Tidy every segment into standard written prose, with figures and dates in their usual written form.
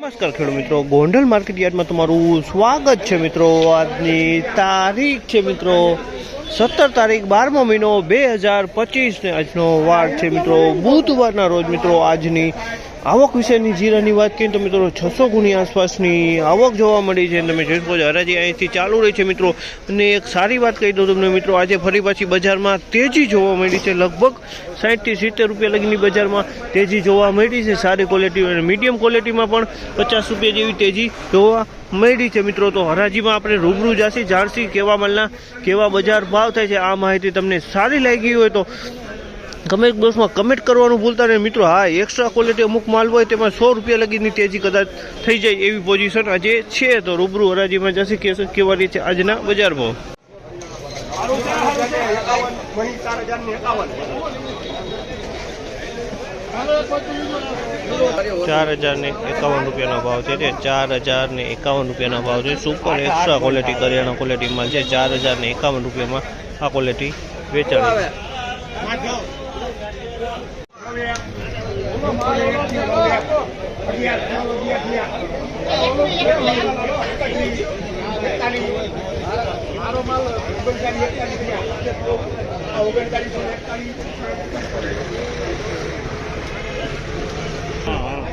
નમસ્કાર ખેડૂત મિત્રો, ગોંડલ માર્કેટ યાર્ડમાં તમારું સ્વાગત છે મિત્રો। આજની તારીખ છે મિત્રો 17 તારીખ 12મો મહિનો 2025 ને આજનો વાર છે મિત્રો બુધવારના રોજ। મિત્રો આજની આવક વિશેની જીરાની વાત કરીએ તો મિત્રો 600 ગુણી આસપાસની આવક જોવા મળી છે। તમે જોઈ શકો છો હરાજી અહીંથી ચાલુ રહી છે મિત્રો। અને એક સારી વાત કહી દઉં તમને મિત્રો, આજે ફરી પાછી બજારમાં તેજી જોવા મળી છે। લગભગ 60 થી 70 રૂપિયા લગીની બજારમાં તેજી જોવા મળી છે। સારી ક્વોલિટી અને મીડિયમ ક્વોલિટીમાં પણ 50 રૂપિયા જેવી તેજી જોવા મળી છે મિત્રો। તો હરાજીમાં આપણે રૂબરૂ જાસી જાણસી કેવા માલના કેવા બજાર ભાવ થાય છે। આ માહિતી તમને સારી લાગી હોય તો કમેન્ટ બોક્સમાં કમેન્ટ કરવાનું ભૂલતા નહીં મિત્રો। હા, એક્સ્ટ્રા ક્વોલિટી અમુક માલ હોય તેમાં 100 રૂપિયા લગીની તેજી કદાચ થઈ જાય એવી પોઝિશન આજે છે। તો રૂબરૂ હરાજીમાં જશે કેવા રીતે આજના બજારમાં 4051 રૂપિયાનો ભાવ છે। 4051 રૂપિયાનો ભાવ છે। સુપર એક્સ્ટ્રા ક્વોલિટી કરિયાણા ક્વોલિટી માલ છે। 4051 રૂપિયામાં આ ક્વોલિટી વેચાણી।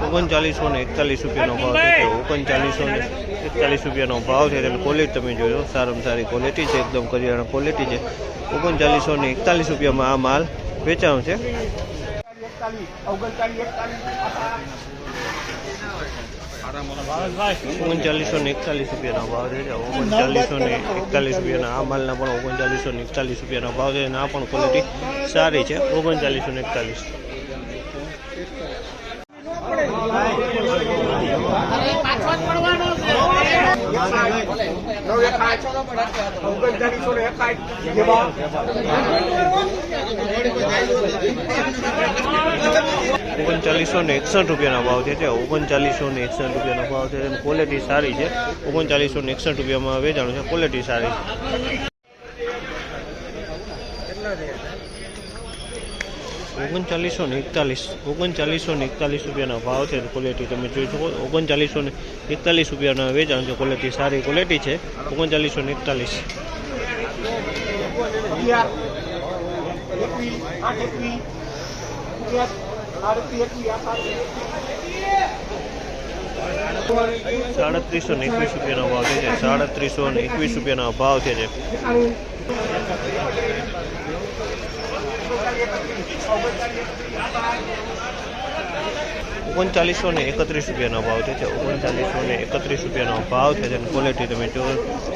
3941 રૂપિયાનો ભાવ છે। 3941 રૂપિયાનો ભાવ છે। તેની ક્વોલિટી તમે જોયો, સારામાં સારી ક્વોલિટી છે, એકદમ કરિયાણા ક્વોલિટી છે। 3941 રૂપિયામાં આ માલ વેચાણો છે। 3941 રૂપિયાનો ભાવ છે। 3941 રૂપિયાના આ માલના પણ 3941 રૂપિયાનો ભાવ છે। અને આ પણ ક્વોલિટી સારી છે। 3941 3961 રૂપિયાનો ભાવ છે। 3961 રૂપિયાનો ભાવ છે। ક્વોલિટી સારી છે। 3961 રૂપિયામાં વેચાણું છે, ક્વોલિટી સારી છે। 3941 રૂપિયાનો ભાવ છે। ક્વોલિટી તમે જોઈ શકો। 3941 રૂપિયાના વેચાણ છે, ક્વોલિટી સારી ક્વોલિટી છે। 3941 3721 રૂપિયાનો ભાવ છે। 3721 રૂપિયાનો ભાવ છે। 3931 રૂપિયાનો ભાવ છે। 3931 રૂપિયાનો ભાવ છે। તેની ક્વોલિટી તમે જો,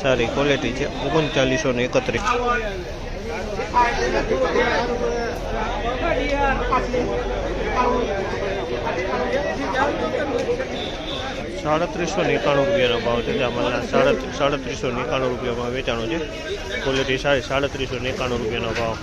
સારી ક્વોલિટી છે। 3931 3791 રૂપિયાનો ભાવ છે। આમાં 3791 રૂપિયામાં વેચાણું છે, ક્વોલિટી સારી। 3791 રૂપિયાનો ભાવ।